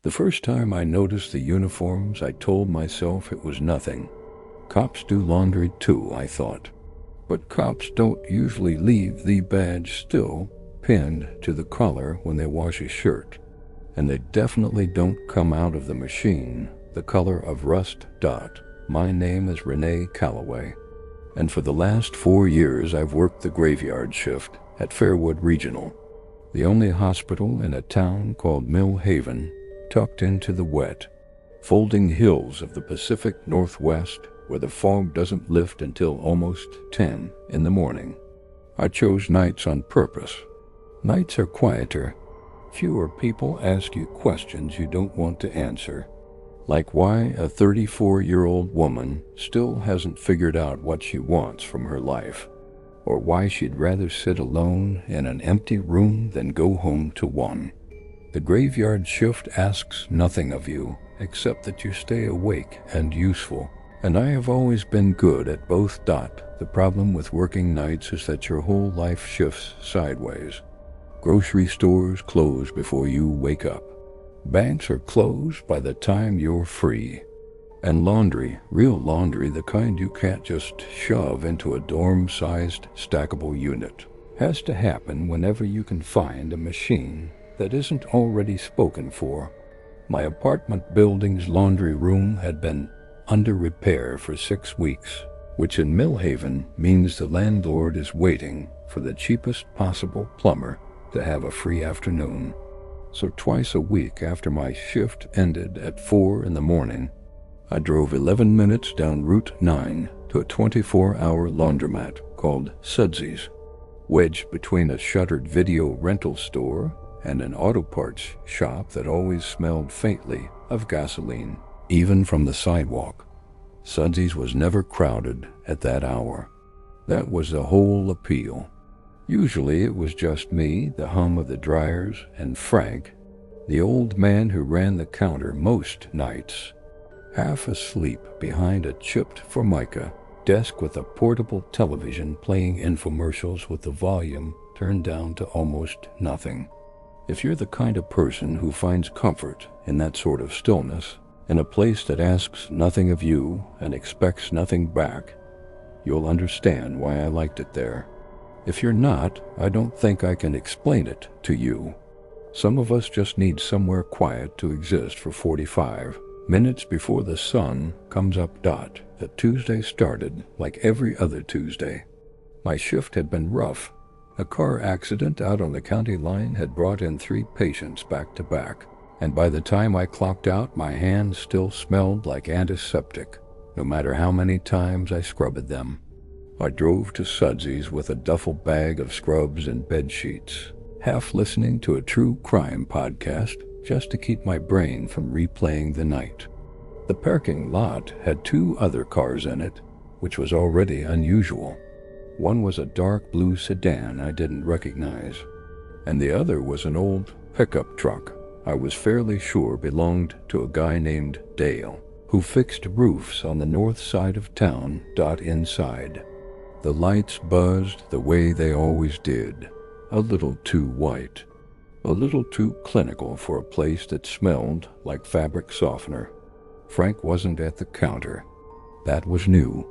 The first time I noticed the uniforms, I told myself it was nothing. Cops do laundry too, I thought. But cops don't usually leave the badge still pinned to the collar when they wash a shirt. And they definitely don't come out of the machine the color of rust. My name is Renee Calloway, and for the last 4 years I've worked the graveyard shift at Fairwood Regional, the only hospital in a town called Mill Haven, tucked into the wet, folding hills of the Pacific Northwest, where the fog doesn't lift until almost 10 in the morning. I chose nights on purpose. Nights are quieter. Fewer people ask you questions you don't want to answer, like why a 34-year-old woman still hasn't figured out what she wants from her life, or why she'd rather sit alone in an empty room than go home to one. The graveyard shift asks nothing of you except that you stay awake and useful, and I have always been good at both. The problem with working nights is that your whole life shifts sideways. Grocery stores close before you wake up. Banks are closed by the time you're free. And laundry, real laundry, the kind you can't just shove into a dorm-sized stackable unit, has to happen whenever you can find a machine that isn't already spoken for. My apartment building's laundry room had been under repair for 6 weeks, which in Mill Haven means the landlord is waiting for the cheapest possible plumber to have a free afternoon. So twice a week after my shift ended at 4 in the morning, I drove 11 minutes down Route 9 to a 24-hour laundromat called Sudsy's, wedged between a shuttered video rental store and an auto parts shop that always smelled faintly of gasoline, even from the sidewalk. Sudsy's was never crowded at that hour. That was the whole appeal. Usually it was just me, the hum of the dryers, and Frank, the old man who ran the counter most nights, half asleep behind a chipped Formica desk with a portable television playing infomercials with the volume turned down to almost nothing. If you're the kind of person who finds comfort in that sort of stillness, in a place that asks nothing of you and expects nothing back, you'll understand why I liked it there. If you're not, I don't think I can explain it to you. Some of us just need somewhere quiet to exist for 45 minutes before the sun comes up. That Tuesday started like every other Tuesday. My shift had been rough. A car accident out on the county line had brought in 3 patients back to back, and by the time I clocked out, my hands still smelled like antiseptic, no matter how many times I scrubbed them. I drove to Sudsy's with a duffel bag of scrubs and bed sheets, half listening to a true crime podcast just to keep my brain from replaying the night. The parking lot had 2 other cars in it, which was already unusual. One was a dark blue sedan I didn't recognize, and the other was an old pickup truck I was fairly sure belonged to a guy named Dale, who fixed roofs on the north side of town. Inside, the lights buzzed the way they always did, a little too white, a little too clinical for a place that smelled like fabric softener. Frank wasn't at the counter. That was new.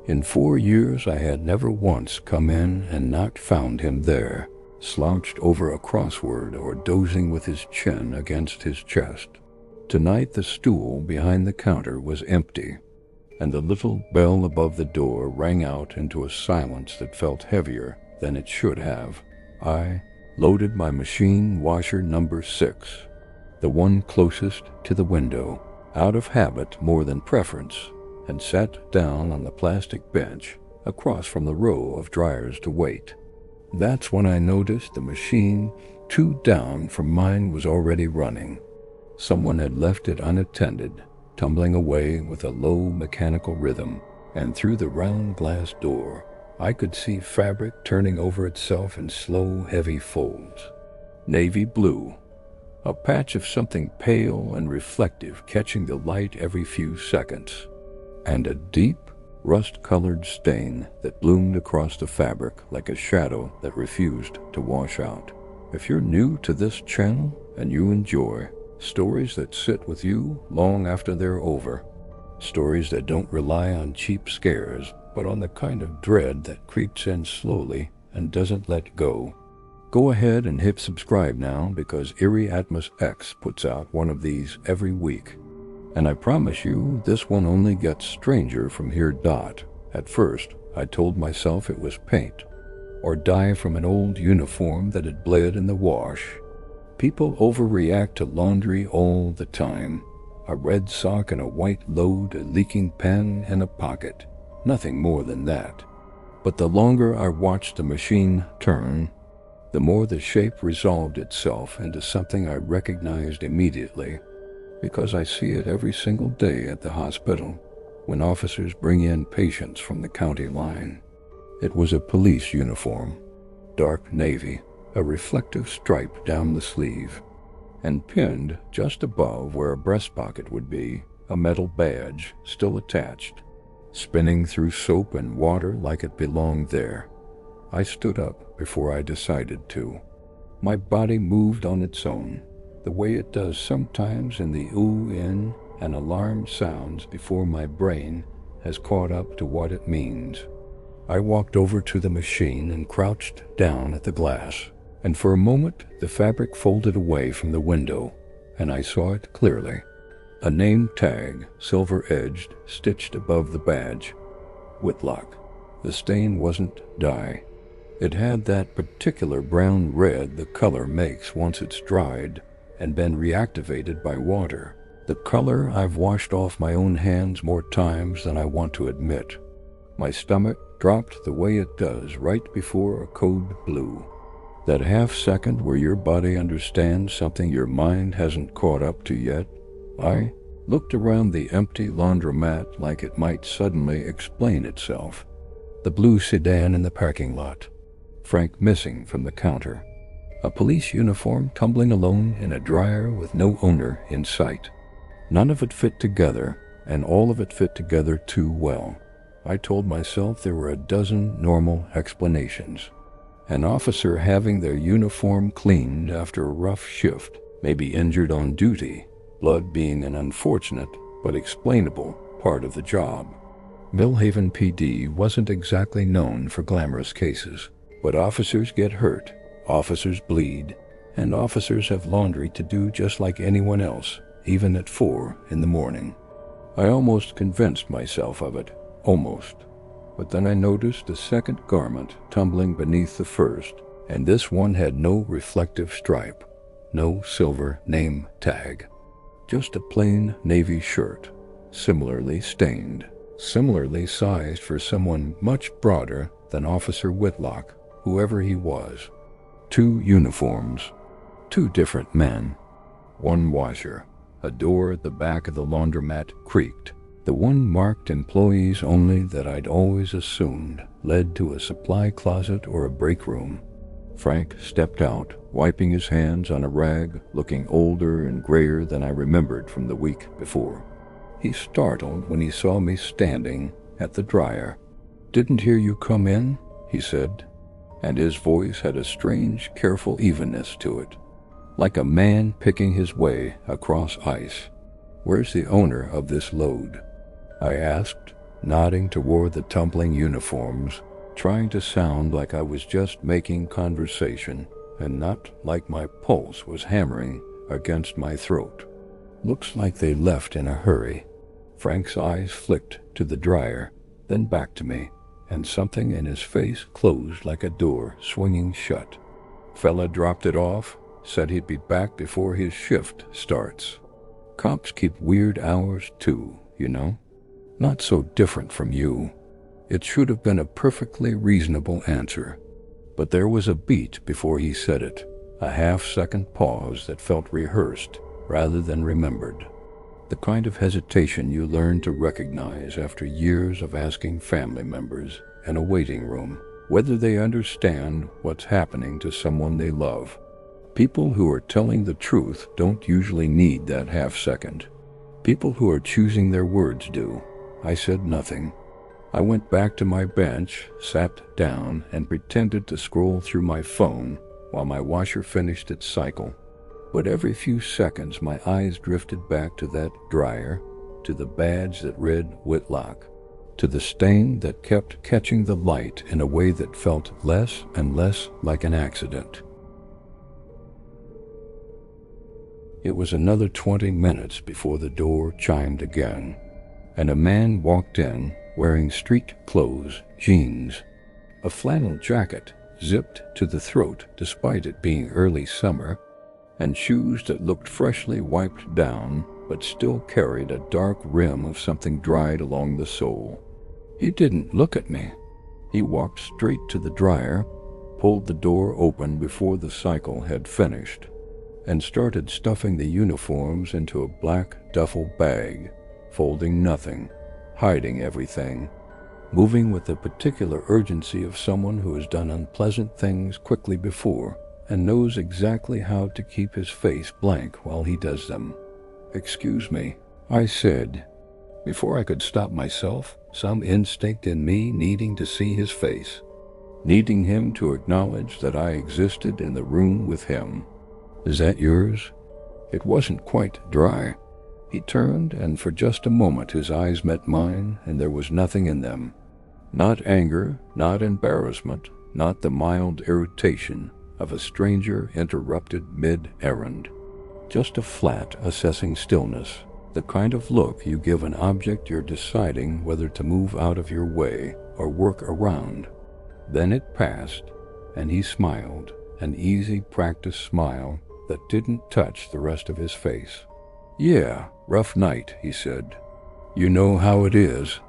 In 4 years I had never once come in and not found him there, slouched over a crossword or dozing with his chin against his chest. Tonight the stool behind the counter was empty, and the little bell above the door rang out into a silence that felt heavier than it should have. I loaded my machine washer number 6, the one closest to the window, out of habit more than preference, and sat down on the plastic bench across from the row of dryers to wait. That's when I noticed the machine 2 down from mine was already running. Someone had left it unattended, tumbling away with a low mechanical rhythm, and through the round glass door I could see fabric turning over itself in slow, heavy folds. Navy blue, a patch of something pale and reflective catching the light every few seconds, and a deep, rust-colored stain that bloomed across the fabric like a shadow that refused to wash out. If you're new to this channel and you enjoy stories that sit with you long after they're over, stories that don't rely on cheap scares, but on the kind of dread that creeps in slowly and doesn't let go, go ahead and hit subscribe now, because Eerie Atmos X puts out one of these every week. And I promise you, this one only gets stranger from here. At first, I told myself it was paint, or dye from an old uniform that had bled in the wash. People overreact to laundry all the time. A red sock and a white load, a leaking pen in a pocket. Nothing more than that. But the longer I watched the machine turn, the more the shape resolved itself into something I recognized immediately, because I see it every single day at the hospital when officers bring in patients from the county line. It was a police uniform, dark navy, a reflective stripe down the sleeve, and pinned just above where a breast pocket would be, a metal badge still attached, spinning through soap and water like it belonged there. I stood up before I decided to. My body moved on its own, the way it does sometimes in the ooh-in and alarm sounds before my brain has caught up to what it means. I walked over to the machine and crouched down at the glass, and for a moment the fabric folded away from the window, and I saw it clearly. A name tag, silver-edged, stitched above the badge. Whitlock. The stain wasn't dye. It had that particular brown-red the color makes once it's dried and been reactivated by water. The color I've washed off my own hands more times than I want to admit. My stomach dropped the way it does right before a code blue. That half second where your body understands something your mind hasn't caught up to yet. I looked around the empty laundromat like it might suddenly explain itself. The blue sedan in the parking lot. Frank missing from the counter. A police uniform tumbling alone in a dryer with no owner in sight. None of it fit together, and all of it fit together too well. I told myself there were a dozen normal explanations. An officer having their uniform cleaned after a rough shift, maybe injured on duty, blood being an unfortunate but explainable part of the job. Millhaven PD wasn't exactly known for glamorous cases, but officers get hurt, officers bleed, and officers have laundry to do just like anyone else, even at 4 in the morning. I almost convinced myself of it. Almost. But then I noticed a second garment tumbling beneath the first, and this one had no reflective stripe, no silver name tag. Just a plain navy shirt, similarly stained, similarly sized for someone much broader than Officer Whitlock, whoever he was. 2 uniforms, 2 different men, 1 washer. A door at the back of the laundromat creaked. The one marked employees only that I'd always assumed led to a supply closet or a break room. Frank stepped out, wiping his hands on a rag, looking older and grayer than I remembered from the week before. He startled when he saw me standing at the dryer. "Didn't hear you come in," he said, and his voice had a strange, careful evenness to it, like a man picking his way across ice. "Where's the owner of this load?" I asked, nodding toward the tumbling uniforms, trying to sound like I was just making conversation and not like my pulse was hammering against my throat. "Looks like they left in a hurry." Frank's eyes flicked to the dryer, then back to me, and something in his face closed like a door swinging shut. "Fella dropped it off, said he'd be back before his shift starts. Cops keep weird hours too, you know. Not so different from you." It should have been a perfectly reasonable answer, but there was a beat before he said it, a half-second pause that felt rehearsed rather than remembered. The kind of hesitation you learn to recognize after years of asking family members in a waiting room whether they understand what's happening to someone they love. People who are telling the truth don't usually need that half-second. People who are choosing their words do. I said nothing. I went back to my bench, sat down, and pretended to scroll through my phone while my washer finished its cycle. But every few seconds my eyes drifted back to that dryer, to the badge that read Whitlock, to the stain that kept catching the light in a way that felt less and less like an accident. It was another 20 minutes before the door chimed again, and a man walked in wearing street clothes, jeans, a flannel jacket zipped to the throat despite it being early summer, and shoes that looked freshly wiped down but still carried a dark rim of something dried along the sole. He didn't look at me. He walked straight to the dryer, pulled the door open before the cycle had finished, and started stuffing the uniforms into a black duffel bag, folding nothing, hiding everything, moving with the particular urgency of someone who has done unpleasant things quickly before and knows exactly how to keep his face blank while he does them. "Excuse me," I said, before I could stop myself, some instinct in me needing to see his face, needing him to acknowledge that I existed in the room with him. "Is that yours?" It wasn't quite dry. He turned, and for just a moment his eyes met mine, and there was nothing in them. Not anger, not embarrassment, not the mild irritation of a stranger interrupted mid-errand. Just a flat, assessing stillness, the kind of look you give an object you're deciding whether to move out of your way or work around. Then it passed, and he smiled, an easy practice smile that didn't touch the rest of his face. "Yeah, rough night," he said. "You know how it is."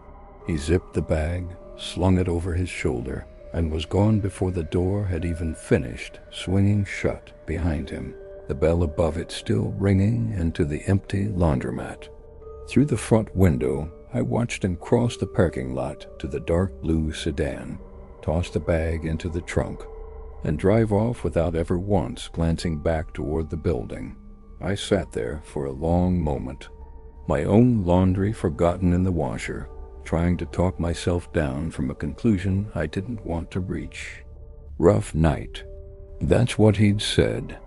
He zipped the bag, slung it over his shoulder, and was gone before the door had even finished swinging shut behind him, the bell above it still ringing into the empty laundromat. Through the front window, I watched him cross the parking lot to the dark blue sedan, toss the bag into the trunk, and drive off without ever once glancing back toward the building. I sat there for a long moment, my own laundry forgotten in the washer, trying to talk myself down from a conclusion I didn't want to reach. Rough night. That's what he'd said.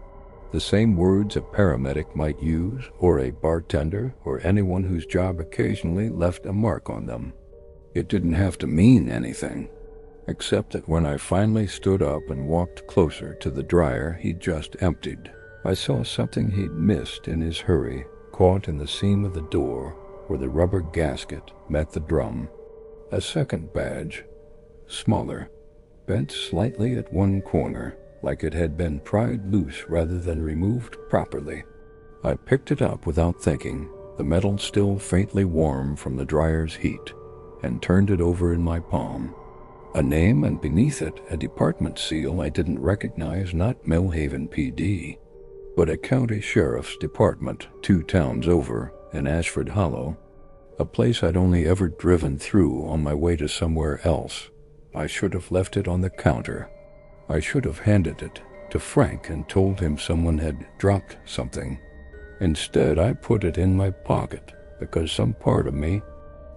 The same words a paramedic might use, or a bartender, or anyone whose job occasionally left a mark on them. It didn't have to mean anything, except that when I finally stood up and walked closer to the dryer he'd just emptied, I saw something he'd missed in his hurry, caught in the seam of the door where the rubber gasket met the drum. A second badge, smaller, bent slightly at one corner, like it had been pried loose rather than removed properly. I picked it up without thinking, the metal still faintly warm from the dryer's heat, and turned it over in my palm. A name, and beneath it a department seal I didn't recognize, not Millhaven PD, but a county sheriff's department 2 towns over in Ashford Hollow, a place I'd only ever driven through on my way to somewhere else. I should have left it on the counter. I should have handed it to Frank and told him someone had dropped something. Instead, I put it in my pocket because some part of me,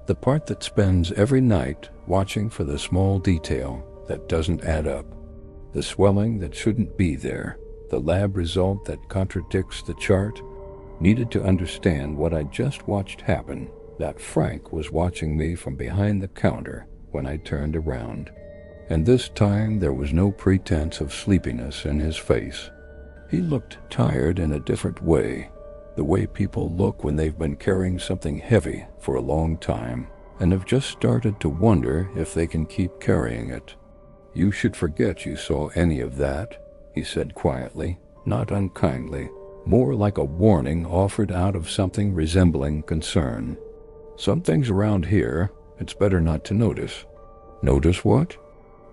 the part that spends every night watching for the small detail that doesn't add up, the swelling that shouldn't be there, the lab result that contradicts the chart, needed to understand what I just watched happen, that Frank was watching me from behind the counter when I turned around. And this time there was no pretense of sleepiness in his face. He looked tired in a different way, the way people look when they've been carrying something heavy for a long time and have just started to wonder if they can keep carrying it. "You should forget you saw any of that," he said quietly, not unkindly, more like a warning offered out of something resembling concern. "Some things around here, it's better not to notice." "Notice what?"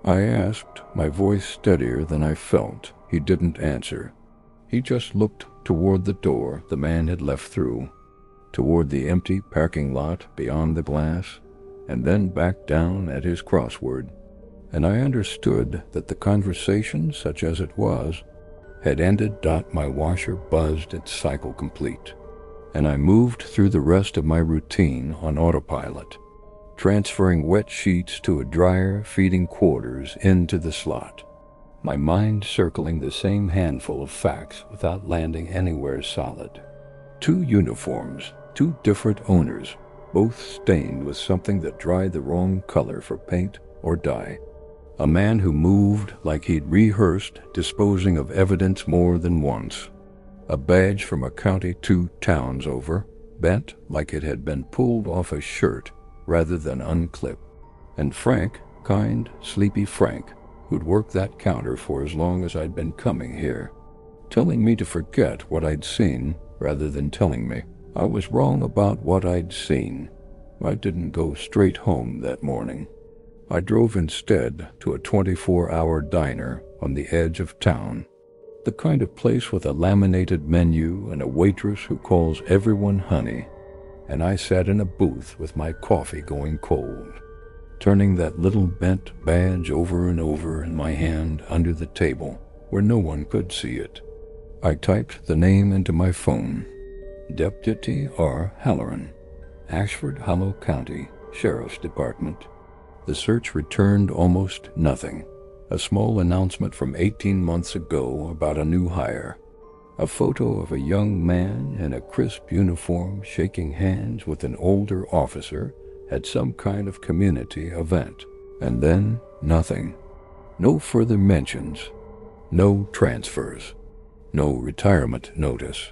I asked, my voice steadier than I felt. He didn't answer. He just looked toward the door the man had left through, toward the empty parking lot beyond the glass, and then back down at his crossword. And I understood that the conversation, such as it was, had ended. My washer buzzed its cycle complete, and I moved through the rest of my routine on autopilot, transferring wet sheets to a dryer feeding quarters into the slot, my mind circling the same handful of facts without landing anywhere solid. 2 uniforms, 2 different owners, both stained with something that dried the wrong color for paint or dye. A man who moved like he'd rehearsed disposing of evidence more than once. A badge from a county 2 towns over, bent like it had been pulled off a shirt rather than unclipped. And Frank, kind, sleepy Frank, who'd worked that counter for as long as I'd been coming here, telling me to forget what I'd seen rather than telling me I was wrong about what I'd seen. I didn't go straight home that morning. I drove instead to a 24-hour diner on the edge of town, the kind of place with a laminated menu and a waitress who calls everyone honey, and I sat in a booth with my coffee going cold, turning that little bent badge over and over in my hand under the table where no one could see it. I typed the name into my phone. Deputy R. Halloran, Ashford Hollow County Sheriff's Department. The search returned almost nothing. A small announcement from 18 months ago about a new hire. A photo of a young man in a crisp uniform shaking hands with an older officer at some kind of community event. And then nothing. No further mentions. No transfers. No retirement notice.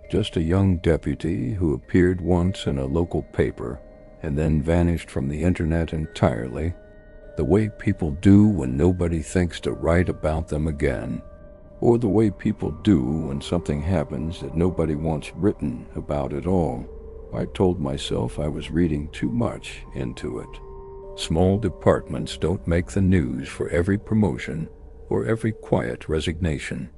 Just a young deputy who appeared once in a local paper and then vanished from the internet entirely, the way people do when nobody thinks to write about them again, or the way people do when something happens that nobody wants written about at all. I told myself I was reading too much into it. Small departments don't make the news for every promotion or every quiet resignation.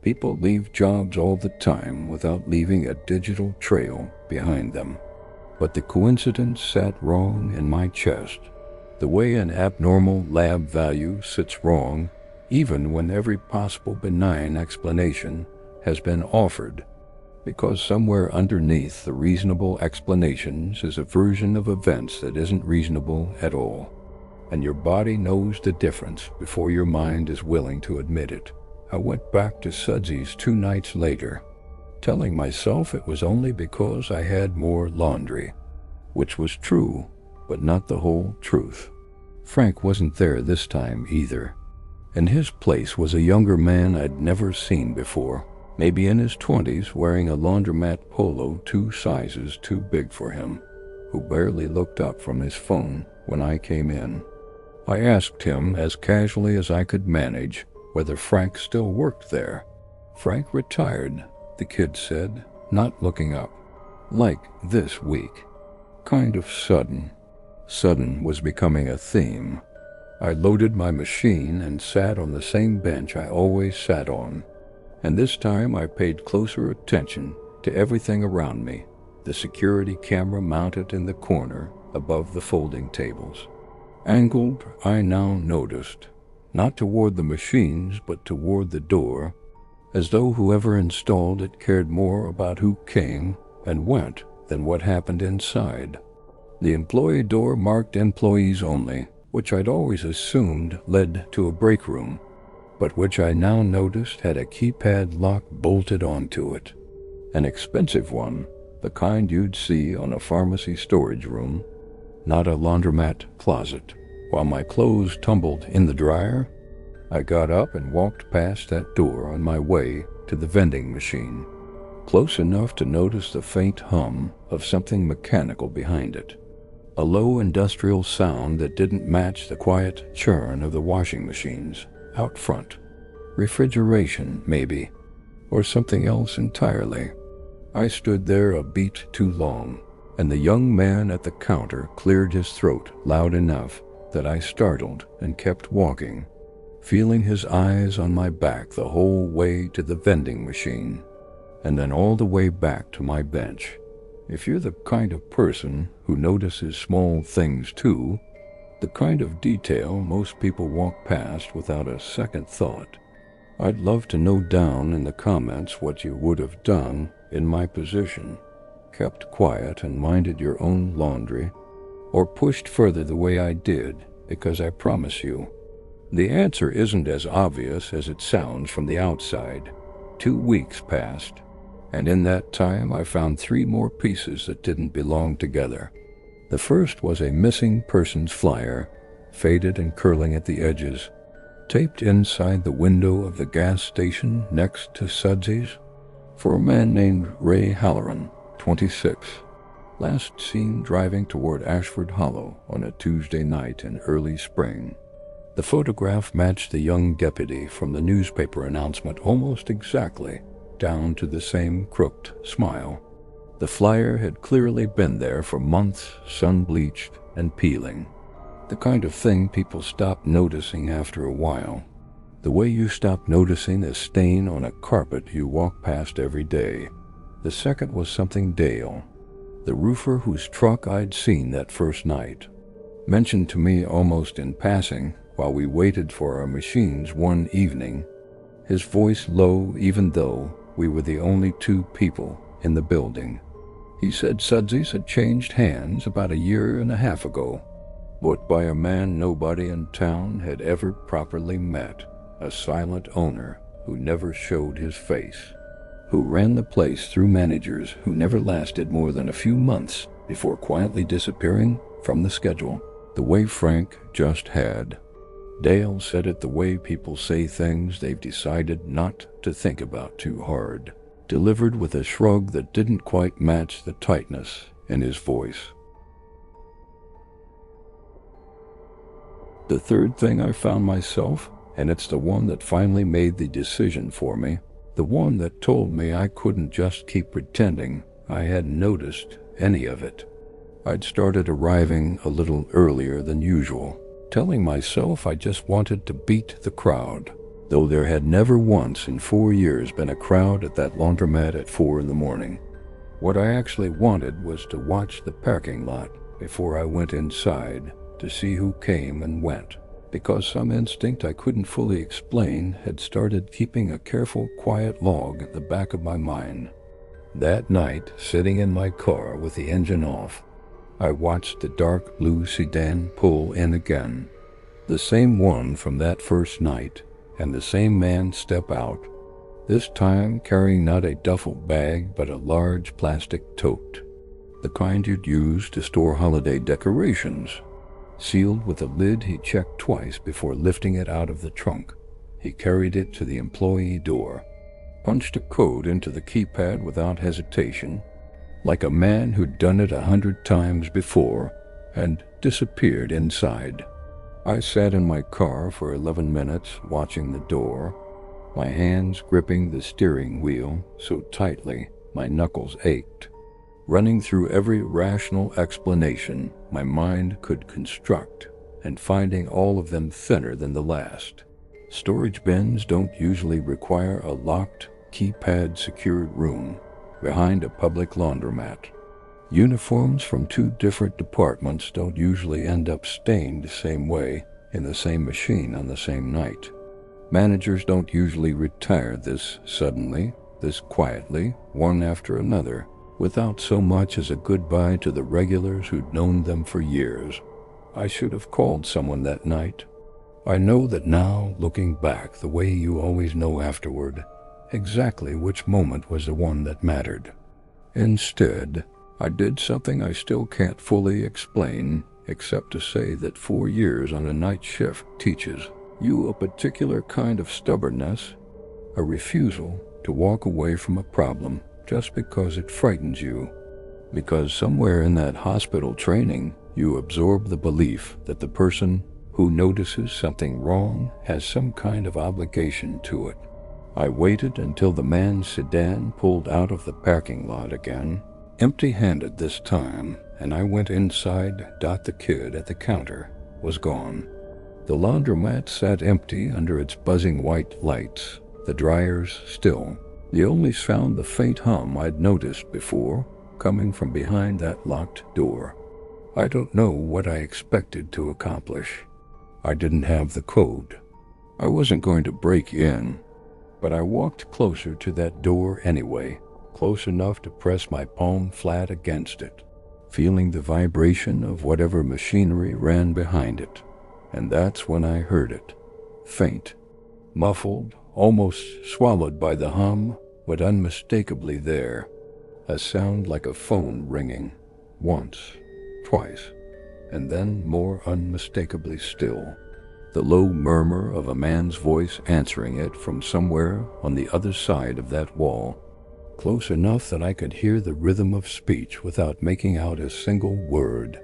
People leave jobs all the time without leaving a digital trail behind them. But the coincidence sat wrong in my chest, the way an abnormal lab value sits wrong even when every possible benign explanation has been offered, because somewhere underneath the reasonable explanations is a version of events that isn't reasonable at all, and your body knows the difference before your mind is willing to admit it. I went back to Sudsy's 2 nights later, telling myself it was only because I had more laundry, which was true, but not the whole truth. Frank wasn't there this time either. In his place was a younger man I'd never seen before, maybe in his 20s, wearing a laundromat polo 2 sizes too big for him, who barely looked up from his phone when I came in. I asked him as casually as I could manage whether Frank still worked there. Frank retired, the kid said, not looking up. Like this week. Kind of sudden. Sudden was becoming a theme. I loaded my machine and sat on the same bench I always sat on, and this time I paid closer attention to everything around me, the security camera mounted in the corner above the folding tables. Angled, I now noticed, not toward the machines but toward the door, as though whoever installed it cared more about who came and went than what happened inside. The employee door marked employees only, which I'd always assumed led to a break room, but which I now noticed had a keypad lock bolted onto it. An expensive one, the kind you'd see on a pharmacy storage room, not a laundromat closet. While my clothes tumbled in the dryer, I got up and walked past that door on my way to the vending machine, close enough to notice the faint hum of something mechanical behind it, a low industrial sound that didn't match the quiet churn of the washing machines out front. Refrigeration, maybe, or something else entirely. I stood there a beat too long, and the young man at the counter cleared his throat loud enough that I startled and kept walking, feeling his eyes on my back the whole way to the vending machine, and then all the way back to my bench. If you're the kind of person who notices small things too, the kind of detail most people walk past without a second thought, I'd love to know down in the comments what you would have done in my position, kept quiet and minded your own laundry, or pushed further the way I did, because I promise you, The answer isn't as obvious as it sounds from the outside. 2 weeks passed, and in that time I found 3 more pieces that didn't belong together. The first was a missing persons flyer, faded and curling at the edges, taped inside the window of the gas station next to Sudsy's, for a man named Ray Halloran, 26, last seen driving toward Ashford Hollow on a Tuesday night in early spring. The photograph matched the young deputy from the newspaper announcement almost exactly, down to the same crooked smile. The flyer had clearly been there for months, sun-bleached and peeling. The kind of thing people stop noticing after a while. The way you stop noticing a stain on a carpet you walk past every day. The second was something Dale, the roofer whose truck I'd seen that first night, mentioned to me almost in passing while we waited for our machines one evening, his voice low even though we were the only 2 people in the building. He said Sudsy's had changed hands about 1.5 years ago, bought by a man nobody in town had ever properly met, a silent owner who never showed his face, who ran the place through managers who never lasted more than a few months before quietly disappearing from the schedule, the way Frank just had. Dale said it the way people say things they've decided not to think about too hard, delivered with a shrug that didn't quite match the tightness in his voice. The third thing I found myself, and it's the one that finally made the decision for me, the one that told me I couldn't just keep pretending I hadn't noticed any of it. I'd started arriving a little earlier than usual, telling myself I just wanted to beat the crowd, though there had never once in 4 years been a crowd at that laundromat at 4 a.m. What I actually wanted was to watch the parking lot before I went inside to see who came and went, because some instinct I couldn't fully explain had started keeping a careful, quiet log at the back of my mind. That night, sitting in my car with the engine off, I watched the dark blue sedan pull in again, the same one from that first night, and the same man step out, this time carrying not a duffel bag but a large plastic tote, the kind you'd use to store holiday decorations. Sealed with a lid he checked twice before lifting it out of the trunk. He carried it to the employee door, punched a code into the keypad without hesitation, like a man who'd done it 100 times before, and disappeared inside. I sat in my car for 11 minutes watching the door, my hands gripping the steering wheel so tightly my knuckles ached, running through every rational explanation my mind could construct, and finding all of them thinner than the last. Storage bins don't usually require a locked, keypad-secured room behind a public laundromat. Uniforms from 2 different departments don't usually end up stained the same way in the same machine on the same night. Managers don't usually retire this suddenly, this quietly, one after another, without so much as a goodbye to the regulars who'd known them for years. I should have called someone that night. I know that now, looking back the way you always know afterward, exactly which moment was the one that mattered. Instead, I did something I still can't fully explain, except to say that 4 years on a night shift teaches you a particular kind of stubbornness, a refusal to walk away from a problem just because it frightens you, because somewhere in that hospital training you absorb the belief that the person who notices something wrong has some kind of obligation to it. I waited until the man's sedan pulled out of the parking lot again, empty-handed this time, and I went inside. The kid at the counter was gone. The laundromat sat empty under its buzzing white lights, the dryers still. The only sound the faint hum I'd noticed before, coming from behind that locked door. I don't know what I expected to accomplish. I didn't have the code. I wasn't going to break in, but I walked closer to that door anyway, close enough to press my palm flat against it, feeling the vibration of whatever machinery ran behind it. And that's when I heard it. faint, muffled, almost swallowed by the hum, but unmistakably there. A sound like a phone ringing, once, twice, and then more unmistakably still. The low murmur of a man's voice answering it from somewhere on the other side of that wall, close enough that I could hear the rhythm of speech without making out a single word.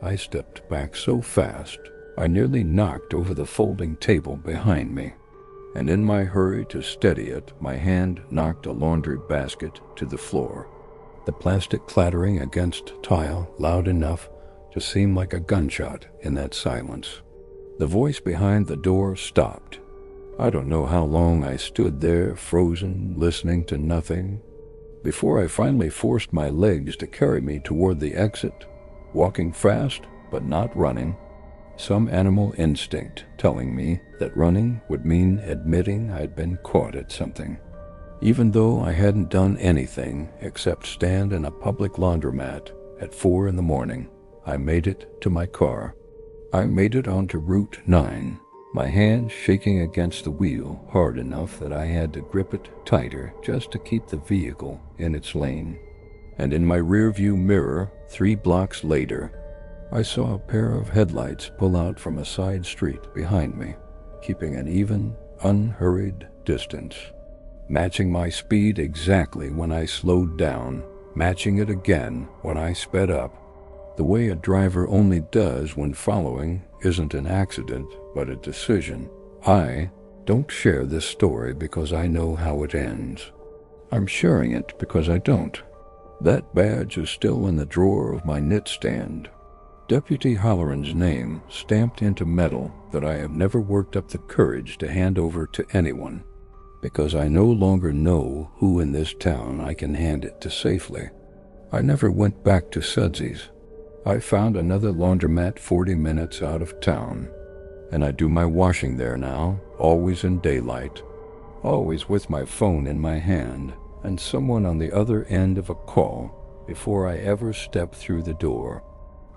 I stepped back so fast, I nearly knocked over the folding table behind me, and in my hurry to steady it, my hand knocked a laundry basket to the floor, the plastic clattering against tile loud enough to seem like a gunshot in that silence. The voice behind the door stopped. I don't know how long I stood there, frozen, listening to nothing, before I finally forced my legs to carry me toward the exit, walking fast but not running, some animal instinct telling me that running would mean admitting I'd been caught at something. Even though I hadn't done anything except stand in a public laundromat at 4 a.m, I made it to my car. I made it onto Route 9, my hand shaking against the wheel hard enough that I had to grip it tighter just to keep the vehicle in its lane. And in my rearview mirror, 3 blocks later, I saw a pair of headlights pull out from a side street behind me, keeping an even, unhurried distance, matching my speed exactly when I slowed down, matching it again when I sped up. The way a driver only does when following isn't an accident, but a decision. I don't share this story because I know how it ends. I'm sharing it because I don't. That badge is still in the drawer of my knitstand. Deputy Holleran's name stamped into metal that I have never worked up the courage to hand over to anyone, because I no longer know who in this town I can hand it to safely. I never went back to Sudsy's. I found another laundromat 40 minutes out of town, and I do my washing there now, always in daylight, always with my phone in my hand and someone on the other end of a call before I ever step through the door.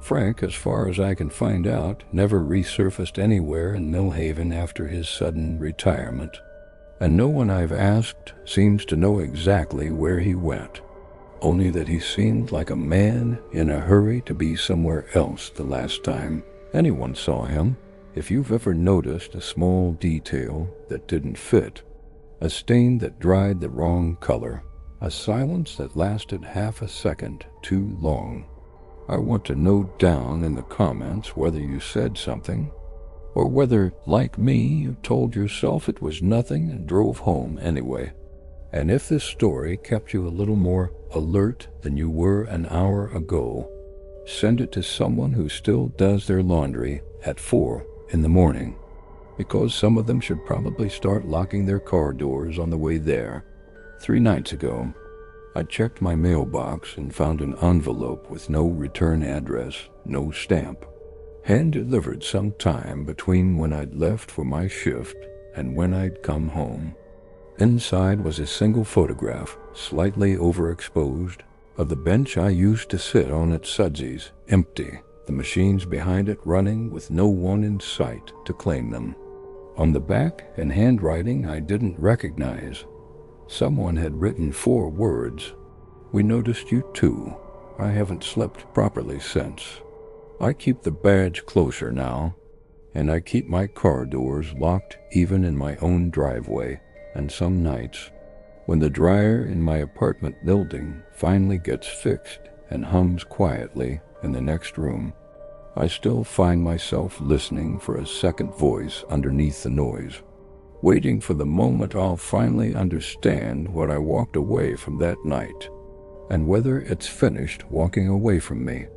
Frank, as far as I can find out, never resurfaced anywhere in Millhaven after his sudden retirement, and no one I've asked seems to know exactly where he went. Only that he seemed like a man in a hurry to be somewhere else the last time anyone saw him. If you've ever noticed a small detail that didn't fit, a stain that dried the wrong color, a silence that lasted half a second too long, I want to note down in the comments whether you said something, or whether, like me, you told yourself it was nothing and drove home anyway. And if this story kept you a little more alert than you were an hour ago, send it to someone who still does their laundry at 4 a.m, because some of them should probably start locking their car doors on the way there. 3 nights ago, I checked my mailbox and found an envelope with no return address, no stamp, hand-delivered sometime between when I'd left for my shift and when I'd come home. Inside was a single photograph, slightly overexposed, of the bench I used to sit on at Sudsy's, empty, the machines behind it running with no one in sight to claim them. On the back, in handwriting I didn't recognize, someone had written 4 words. "We noticed you too. I haven't slept properly since." I keep the badge closer now, and I keep my car doors locked even in my own driveway. And some nights, when the dryer in my apartment building finally gets fixed and hums quietly in the next room, I still find myself listening for a second voice underneath the noise, waiting for the moment I'll finally understand what I walked away from that night, and whether it's finished walking away from me,